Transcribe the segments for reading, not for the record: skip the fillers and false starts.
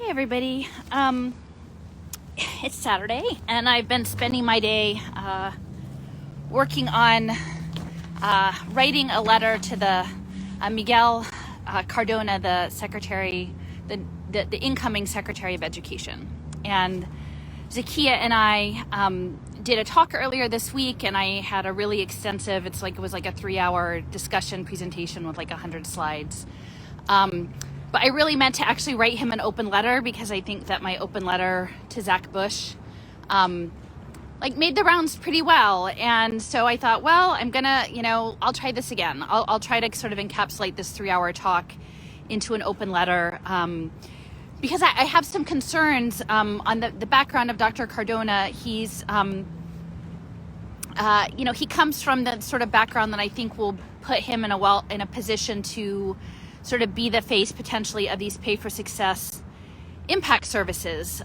Hey everybody, it's Saturday and I've been spending my day working on writing a letter to the Miguel Cardona, the secretary, the incoming Secretary of Education. And Zakia and I did a talk earlier this week, and I had a really extensive, it was like a 3-hour discussion presentation with like 100 slides. But I really meant to actually write him an open letter, because I think that my open letter to Zach Bush made the rounds pretty well. And so I thought, well, I'm gonna, I'll try this again. I'll try to sort of encapsulate this 3-hour talk into an open letter, because I have some concerns on the background of Dr. Cardona. He's, he comes from the sort of background that I think will put him in a position to sort of be the face potentially of these pay for success impact services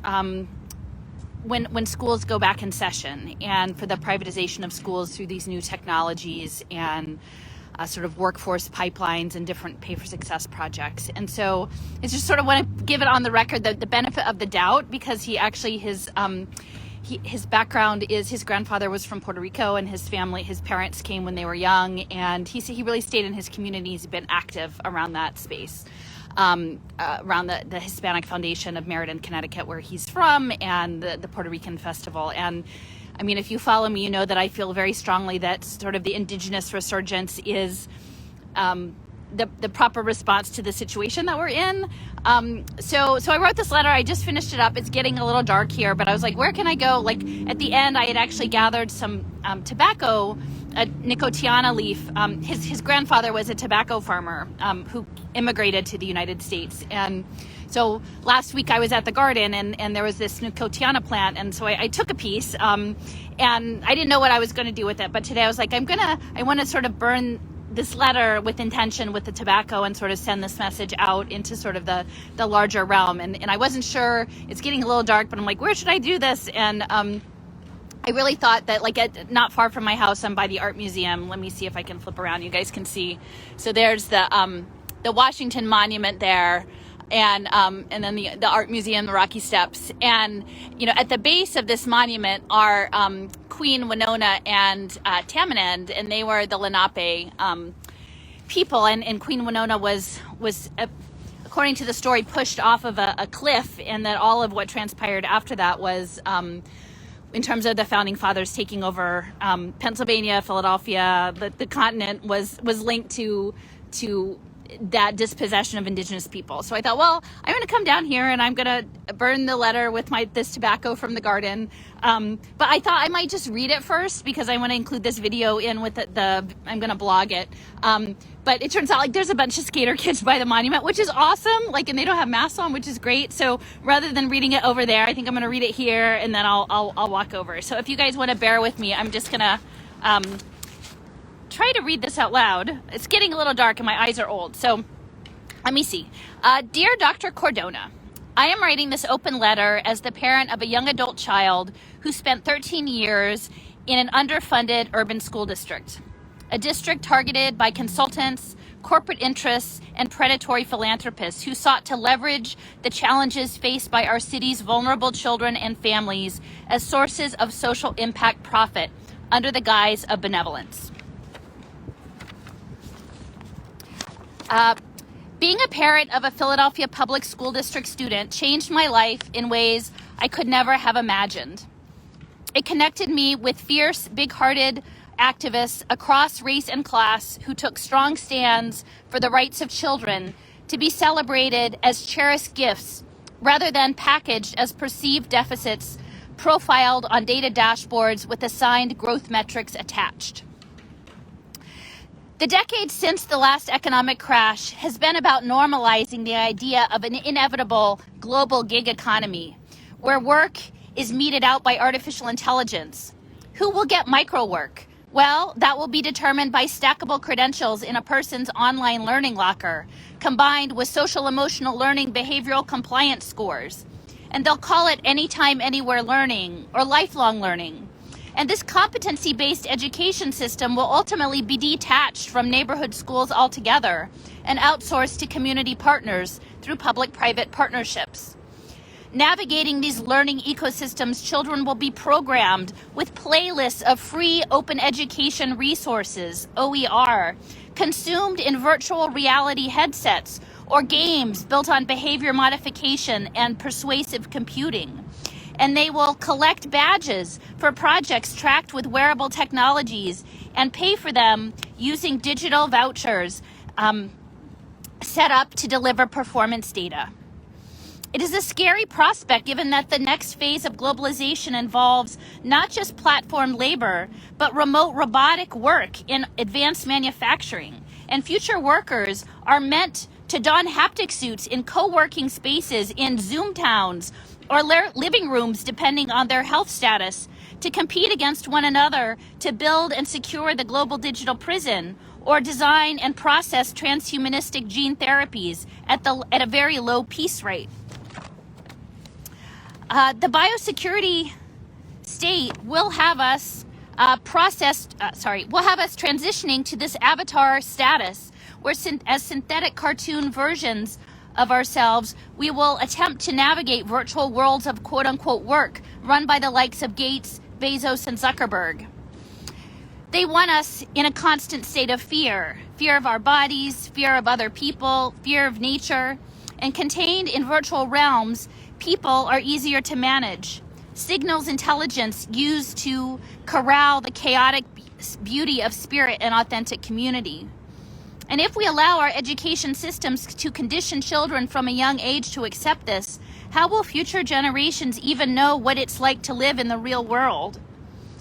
when schools go back in session, and for the privatization of schools through these new technologies and sort of workforce pipelines and different pay for success projects. And so I just sort of want to give it on the record the benefit of the doubt, because he actually, his background is his grandfather was from Puerto Rico, and his parents came when they were young, and he really stayed in his community. He's been active around that space, around the Hispanic Foundation of Meriden, Connecticut, where he's from, and the Puerto Rican Festival. And I mean, if you follow me, you know that I feel very strongly that sort of the indigenous resurgence is the proper response to the situation that we're in. So I wrote this letter. I just finished it up. It's getting a little dark here, but I was like, where can I go? Like at the end, I had actually gathered some tobacco, a nicotiana leaf. His grandfather was a tobacco farmer who immigrated to the United States. And so last week I was at the garden, and there was this nicotiana plant. And so I took a piece, and I didn't know what I was going to do with it. But today I was like, I want to sort of burn this letter with intention with the tobacco and sort of send this message out into sort of the larger realm. And I wasn't sure. It's getting a little dark, but I'm like, where should I do this? And I really thought that not far from my house, I'm by the art museum. Let me see if I can flip around. You guys can see. So there's the Washington Monument there, and then the art museum, the Rocky Steps. And at the base of this monument are Queen Winona and Tamanend, and they were the Lenape people. And Queen Winona was according to the story, pushed off of a cliff, and that all of what transpired after that was in terms of the founding fathers taking over Pennsylvania, Philadelphia, the continent was linked to that dispossession of indigenous people. So I thought, well, I'm going to come down here and I'm going to burn the letter with this tobacco from the garden. But I thought I might just read it first, because I want to include this video in with I'm going to blog it. But it turns out there's a bunch of skater kids by the monument, which is awesome. And they don't have masks on, which is great. So rather than reading it over there, I think I'm going to read it here, and then I'll walk over. So if you guys want to bear with me, I'm just going to try to read this out loud. It's getting a little dark and my eyes are old. So let me see. Dear Dr. Cardona, I am writing this open letter as the parent of a young adult child who spent 13 years in an underfunded urban school district, a district targeted by consultants, corporate interests, and predatory philanthropists who sought to leverage the challenges faced by our city's vulnerable children and families as sources of social impact profit under the guise of benevolence. Being a parent of a Philadelphia public school district student changed my life in ways I could never have imagined. It connected me with fierce, big-hearted activists across race and class who took strong stands for the rights of children to be celebrated as cherished gifts rather than packaged as perceived deficits profiled on data dashboards with assigned growth metrics attached. The decade since the last economic crash has been about normalizing the idea of an inevitable global gig economy where work is meted out by artificial intelligence. Who will get micro work? Well, that will be determined by stackable credentials in a person's online learning locker, combined with social emotional learning behavioral compliance scores. And they'll call it anytime, anywhere learning or lifelong learning. And this competency-based education system will ultimately be detached from neighborhood schools altogether and outsourced to community partners through public-private partnerships. Navigating these learning ecosystems, children will be programmed with playlists of free open education resources, OER, consumed in virtual reality headsets or games built on behavior modification and persuasive computing. And they will collect badges for projects tracked with wearable technologies and pay for them using digital vouchers set up to deliver performance data. It is a scary prospect given that the next phase of globalization involves not just platform labor, but remote robotic work in advanced manufacturing. And future workers are meant to don haptic suits in co-working spaces in Zoom towns or living rooms, depending on their health status, to compete against one another to build and secure the global digital prison, or design and process transhumanistic gene therapies at a very low piece rate. The biosecurity state will have us transitioning to this avatar status, where as synthetic cartoon versions of ourselves, we will attempt to navigate virtual worlds of quote-unquote work run by the likes of Gates, Bezos, and Zuckerberg. They want us in a constant state of fear of our bodies, fear of other people, fear of nature, and contained in virtual realms, people are easier to manage. Signals intelligence used to corral the chaotic beauty of spirit and authentic community. And if we allow our education systems to condition children from a young age to accept this, how will future generations even know what it's like to live in the real world?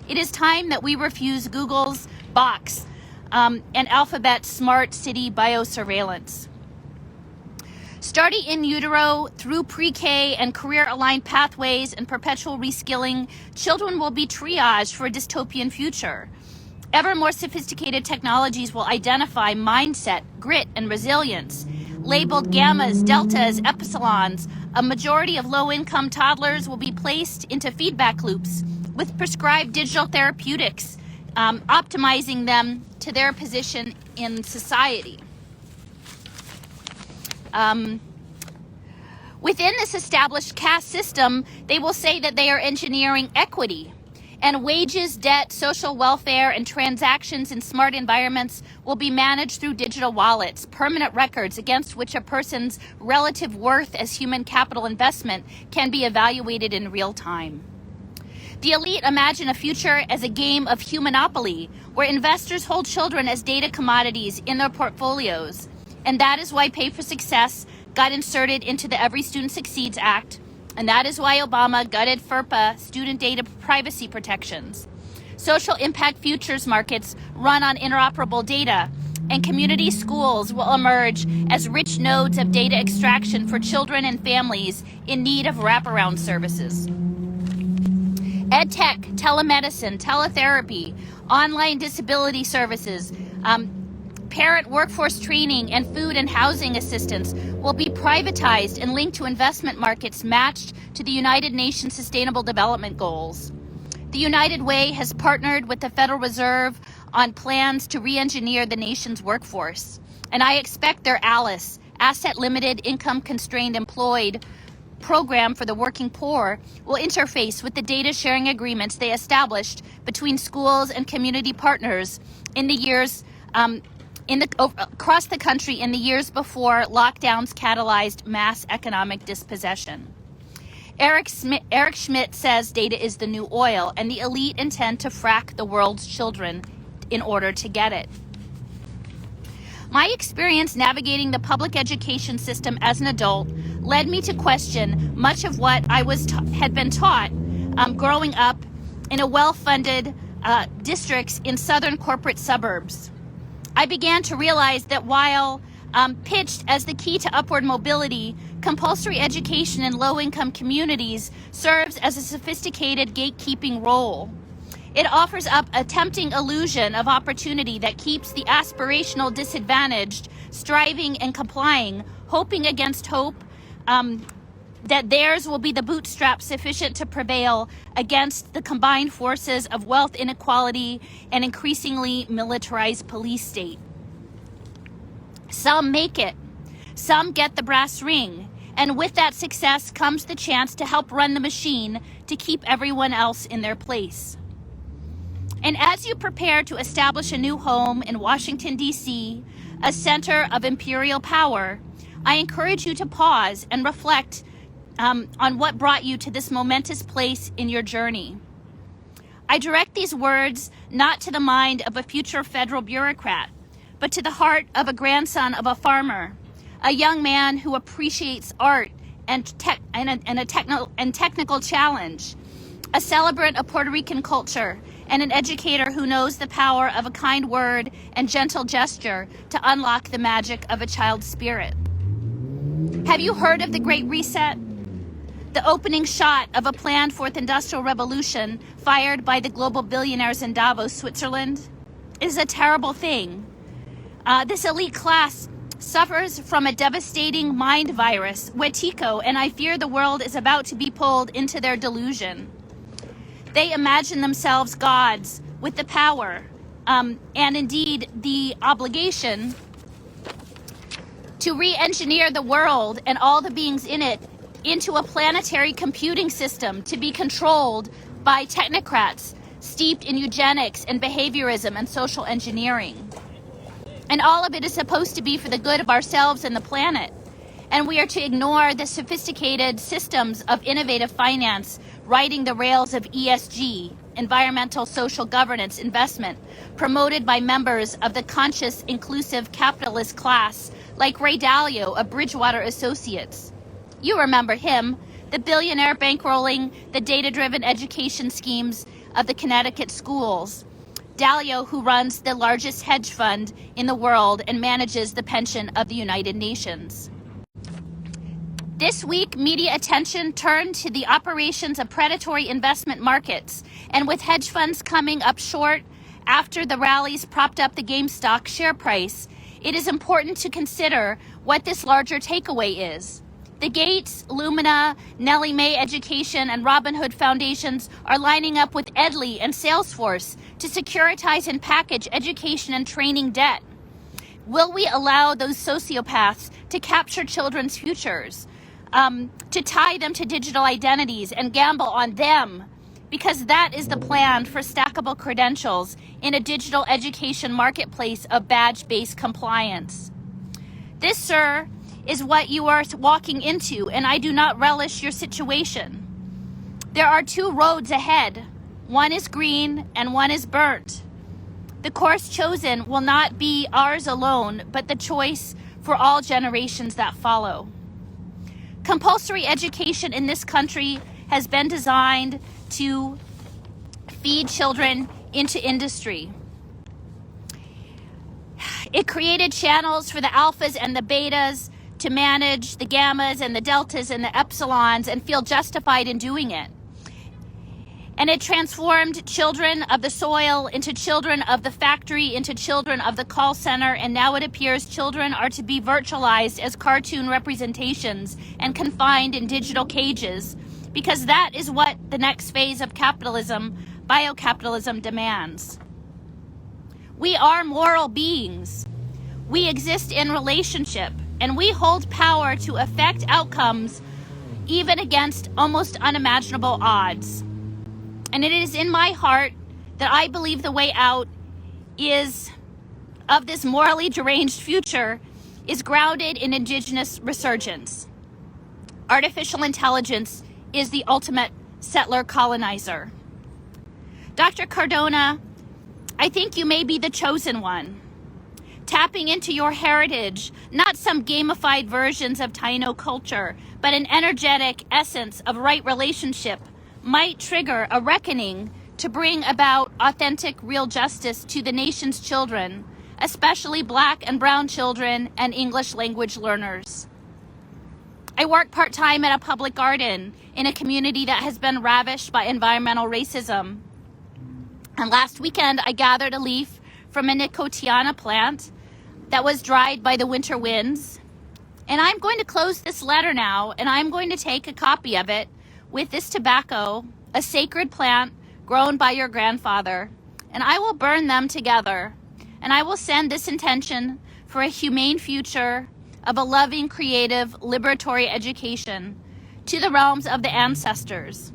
It is time that we refuse Google's box and Alphabet's smart city biosurveillance. Starting in utero, through pre-K and career-aligned pathways and perpetual reskilling, children will be triaged for a dystopian future. Ever more sophisticated technologies will identify mindset, grit, and resilience. Labeled gammas, deltas, epsilons, a majority of low-income toddlers will be placed into feedback loops with prescribed digital therapeutics, optimizing them to their position in society. Within this established caste system, they will say that they are engineering equity, and wages, debt, social welfare, and transactions in smart environments will be managed through digital wallets, permanent records against which a person's relative worth as human capital investment can be evaluated in real time. The elite imagine a future as a game of humanopoly, where investors hold children as data commodities in their portfolios. And that is why Pay for Success got inserted into the Every Student Succeeds Act. And that is why Obama gutted FERPA, student data privacy protections. Social impact futures markets run on interoperable data, and community schools will emerge as rich nodes of data extraction for children and families in need of wraparound services. EdTech, telemedicine, teletherapy, online disability services, parent workforce training, and food and housing assistance will be privatized and linked to investment markets matched to the United Nations Sustainable Development Goals. The United Way has partnered with the Federal Reserve on plans to re-engineer the nation's workforce. And I expect their ALICE, Asset Limited Income Constrained Employed program for the working poor, will interface with the data sharing agreements they established between schools and community partners in the years across the country in the years before lockdowns catalyzed mass economic dispossession. Eric Schmidt says data is the new oil, and the elite intend to frack the world's children in order to get it. My experience navigating the public education system as an adult led me to question much of what I had been taught growing up in a well-funded districts in southern corporate suburbs. I began to realize that while pitched as the key to upward mobility, compulsory education in low-income communities serves as a sophisticated gatekeeping role. It offers up a tempting illusion of opportunity that keeps the aspirational disadvantaged striving and complying, hoping against hope that theirs will be the bootstrap sufficient to prevail against the combined forces of wealth inequality and increasingly militarized police state. Some make it, some get the brass ring, And with that success comes the chance to help run the machine to keep everyone else in their place. And as you prepare to establish a new home in Washington, D.C., a center of imperial power, I encourage you to pause and reflect on what brought you to this momentous place in your journey. I direct these words not to the mind of a future federal bureaucrat, but to the heart of a grandson of a farmer, a young man who appreciates art and technical challenge, a celebrant of Puerto Rican culture, and an educator who knows the power of a kind word and gentle gesture to unlock the magic of a child's spirit. Have you heard of the Great Reset? The opening shot of a planned fourth industrial revolution fired by the global billionaires in Davos, Switzerland, is a terrible thing. This elite class suffers from a devastating mind virus, Wetiko, and I fear the world is about to be pulled into their delusion. They imagine themselves gods with the power and indeed the obligation to re-engineer the world and all the beings in it into a planetary computing system to be controlled by technocrats steeped in eugenics and behaviorism and social engineering. And all of it is supposed to be for the good of ourselves and the planet. And we are to ignore the sophisticated systems of innovative finance riding the rails of ESG, environmental social governance investment, promoted by members of the conscious, inclusive capitalist class like Ray Dalio of Bridgewater Associates. You remember him, the billionaire bankrolling the data-driven education schemes of the Connecticut schools. Dalio, who runs the largest hedge fund in the world and manages the pension of the United Nations. This week, media attention turned to the operations of predatory investment markets, and with hedge funds coming up short after the rallies propped up the GameStop share price, it is important to consider what this larger takeaway is. The Gates, Lumina, Nellie Mae Education, and Robinhood Foundations are lining up with Edley and Salesforce to securitize and package education and training debt. Will we allow those sociopaths to capture children's futures, to tie them to digital identities and gamble on them? Because that is the plan for stackable credentials in a digital education marketplace of badge-based compliance. This, sir, is what you are walking into, and I do not relish your situation. There are two roads ahead. One is green and one is burnt. The course chosen will not be ours alone, but the choice for all generations that follow. Compulsory education in this country has been designed to feed children into industry. It created channels for the alphas and the betas to manage the gammas and the deltas and the epsilons and feel justified in doing it. And it transformed children of the soil into children of the factory, into children of the call center, and now it appears children are to be virtualized as cartoon representations and confined in digital cages, because that is what the next phase of capitalism, biocapitalism, demands. We are moral beings. We exist in relationship, and we hold power to affect outcomes even against almost unimaginable odds. And it is in my heart that I believe the way out is of this morally deranged future is grounded in indigenous resurgence. Artificial intelligence is the ultimate settler colonizer. Dr. Cardona, I think you may be the chosen one. Tapping into your heritage, not some gamified versions of Taino culture, but an energetic essence of right relationship, might trigger a reckoning to bring about authentic, real justice to the nation's children, especially Black and Brown children and English language learners. I work part-time at a public garden in a community that has been ravished by environmental racism. And last weekend, I gathered a leaf from a nicotiana plant that was dried by the winter winds. And I'm going to close this letter now, and I'm going to take a copy of it with this tobacco, a sacred plant grown by your grandfather, and I will burn them together. And I will send this intention for a humane future, of a loving, creative, liberatory education to the realms of the ancestors,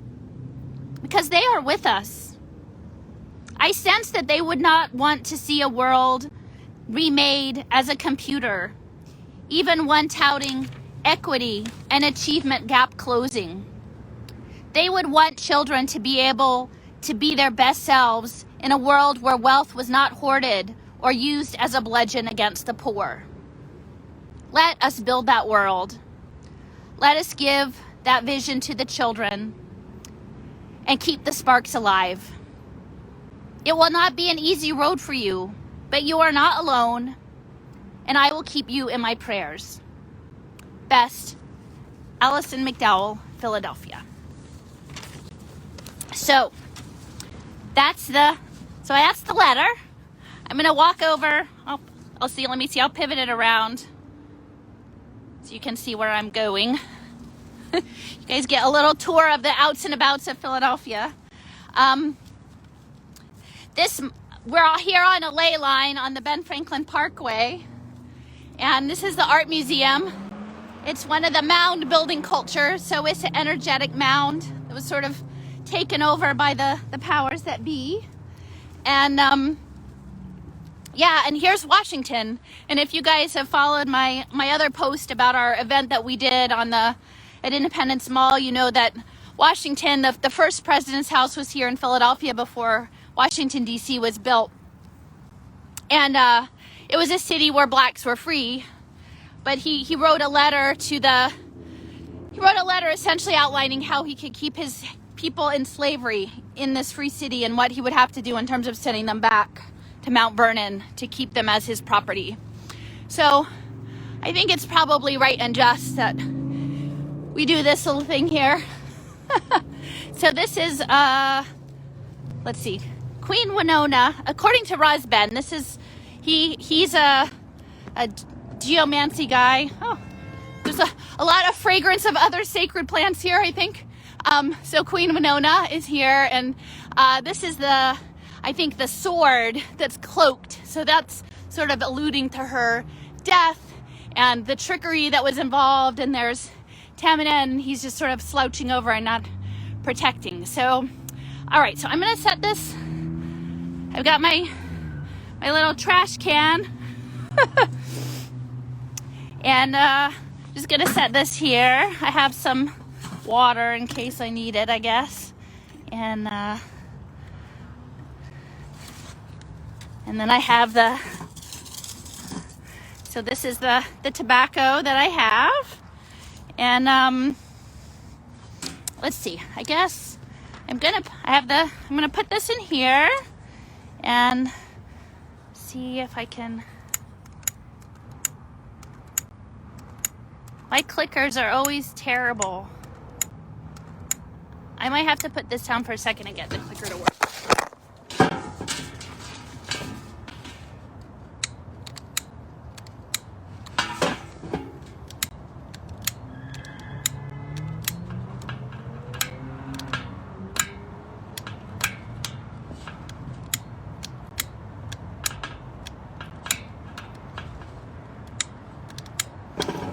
because they are with us. I sense that they would not want to see a world remade as a computer, even one touting equity and achievement gap closing. They would want children to be able to be their best selves in a world where wealth was not hoarded or used as a bludgeon against the poor. Let us build that world. Let us give that vision to the children and keep the sparks alive. It will not be an easy road for you, but you are not alone, and I will keep you in my prayers. Best, Allison McDowell, Philadelphia. So that's the letter. I'm gonna walk over. I'll see. Let me see. I'll pivot it around so you can see where I'm going. You guys get a little tour of the outs and abouts of Philadelphia. We're here on a ley line on the Ben Franklin Parkway, and this is the art museum. It's one of the mound building culture, so it's an energetic mound that was sort of taken over by the powers that be. And yeah, and here's Washington. And if you guys have followed my other post about our event that we did at Independence Mall, you know that Washington, the first president's house was here in Philadelphia before Washington, D.C. was built. And it was a city where blacks were free. But he wrote a letter essentially outlining how he could keep his people in slavery in this free city and what he would have to do in terms of sending them back to Mount Vernon to keep them as his property. So I think it's probably right and just that we do this little thing here. So this is, let's see, Queen Winona, according to Rosben, he's a geomancy guy. Oh, there's a lot of fragrance of other sacred plants here, I think. So Queen Winona is here, and this is I think the sword that's cloaked. So that's sort of alluding to her death and the trickery that was involved. And there's Tamanen, he's just sort of slouching over and not protecting. So, all right, so I'm gonna set this. I've got my little trash can. And just gonna set this here. I have some water in case I need it, I guess. And then I have so this is the tobacco that I have. And let's see, I guess I'm gonna put this in here and see if I can. My clickers are always terrible. I might have to put this down for a second and get the clicker to work.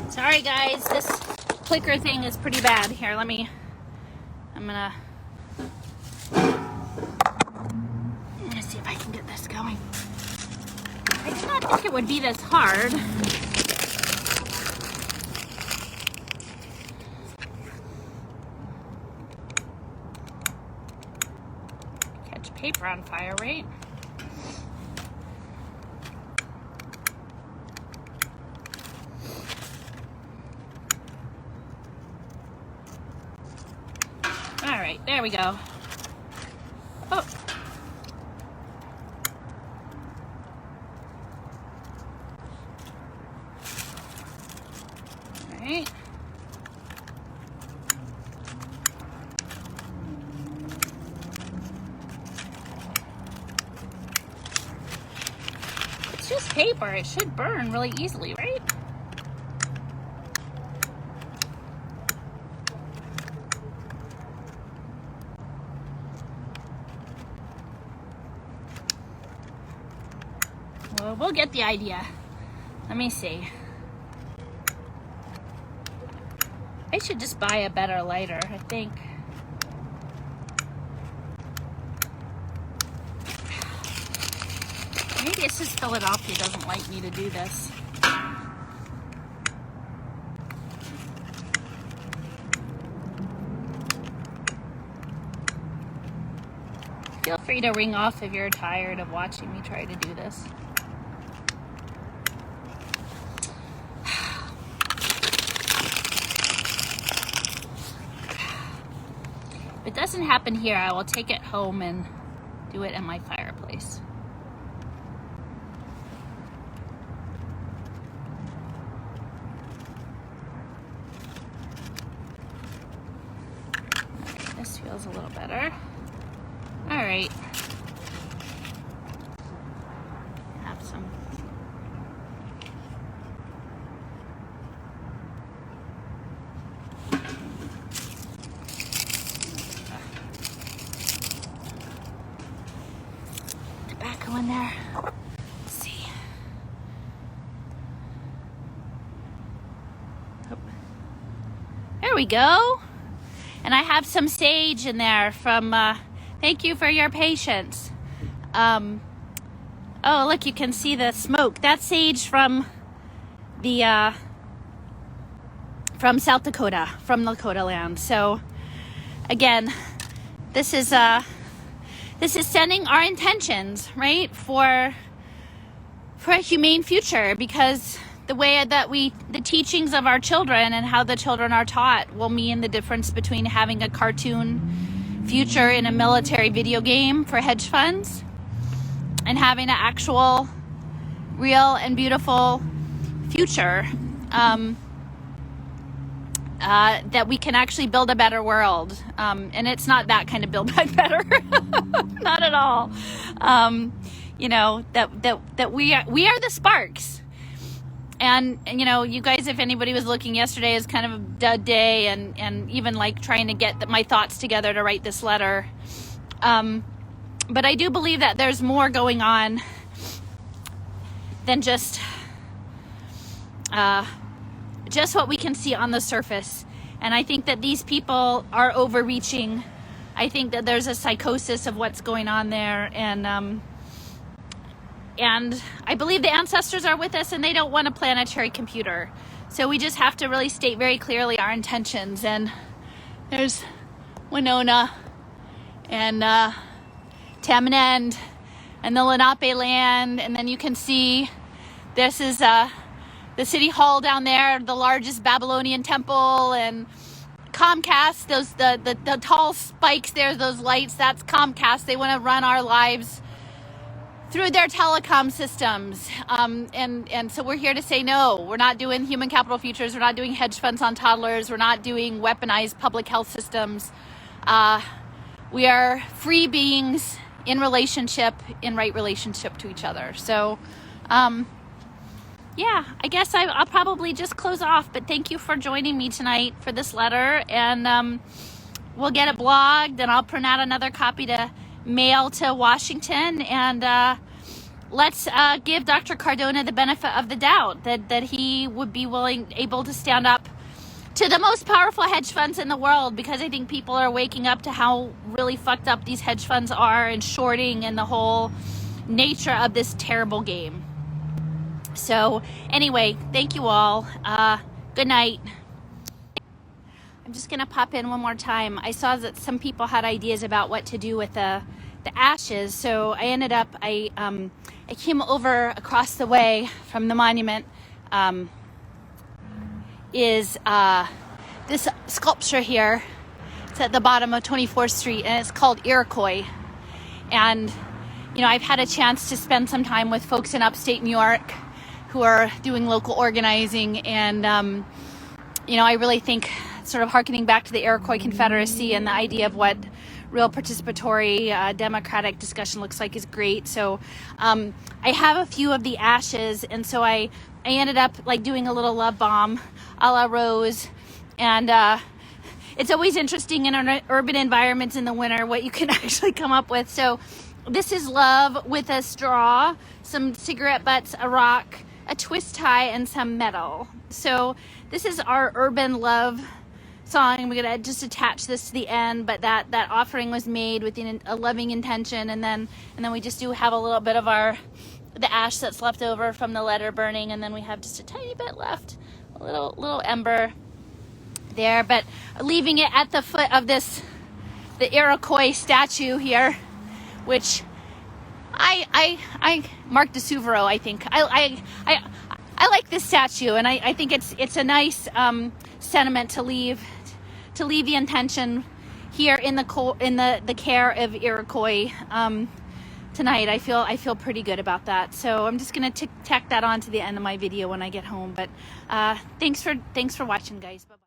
Sorry guys, this clicker thing is pretty bad. Here, I'm gonna see if I can get this going. I did not think it would be this hard. Catch paper on fire, right? All right, there we go. Oh. All right. It's just paper. It should burn really easily, right? Well, we'll get the idea. Let me see. I should just buy a better lighter, I think. Maybe it's just Philadelphia doesn't like me to do this. Feel free to ring off if you're tired of watching me try to do this. If it doesn't happen here, I will take it home and do it in my fireplace. Alright, this feels a little better. Alright. Have some. Tobacco in there. Let's see. Oh. There we go. And I have some sage in there from, thank you for your patience. Oh, look, you can see the smoke. That's sage from the, from South Dakota, from Lakota land. So, again, this is sending our intentions, right, for a humane future, because the way that the teachings of our children and how the children are taught will mean the difference between having a cartoon future in a military video game for hedge funds and having an actual, real and beautiful future that we can actually build a better world. And it's not that kind of build back better, not at all. You know, that we are the sparks. And you know, you guys, if anybody was looking, yesterday is kind of a dud day, and even like trying to get my thoughts together to write this letter. But I do believe that there's more going on than just what we can see on the surface. And I think that these people are overreaching. I think that there's a psychosis of what's going on there, and I believe the ancestors are with us, and they don't want a planetary computer. So we just have to really state very clearly our intentions. And there's Winona and Tamanend and the Lenape land. And then you can see this is the city hall down there, the largest Babylonian temple, and Comcast, those the tall spikes there, those lights, that's Comcast. They want to run our lives through their telecom systems. And so we're here to say no. We're not doing human capital futures. We're not doing hedge funds on toddlers. We're not doing weaponized public health systems. We are free beings in relationship, in right relationship to each other. So, yeah, I guess I'll probably just close off. But thank you for joining me tonight for this letter. And we'll get it blogged, and I'll print out another copy to mail to Washington, and let's give Dr. Cardona the benefit of the doubt that he would be able to stand up to the most powerful hedge funds in the world, because I think people are waking up to how really fucked up these hedge funds are, and shorting, and the whole nature of this terrible game. So anyway, thank you all. Good night. I'm just gonna pop in one more time. I saw that some people had ideas about what to do with the ashes, so I ended up, I came over across the way from the monument, is this sculpture here. It's at the bottom of 24th Street, and it's called Iroquois. And you know, I've had a chance to spend some time with folks in upstate New York who are doing local organizing, and you know, I really think, sort of hearkening back to the Iroquois Confederacy and the idea of what real participatory democratic discussion looks like is great. So I have a few of the ashes, and so I ended up like doing a little love bomb a la Rose. And it's always interesting in urban environments in the winter what you can actually come up with. So this is love with a straw, some cigarette butts, a rock, a twist tie, and some metal. So this is our urban love song. We're gonna just attach this to the end, but that offering was made with a loving intention, and then we just do have a little bit of the ash that's left over from the letter burning, and then we have just a tiny bit left, a little ember there, but leaving it at the foot of the Iroquois statue here, which I Mark de Souvero, I think I like this statue, and I think it's a nice sentiment to leave the intention here in the care of Iroquois tonight. I feel pretty good about that. So I'm just gonna tack that on to the end of my video when I get home. But thanks for watching, guys. Bye-bye.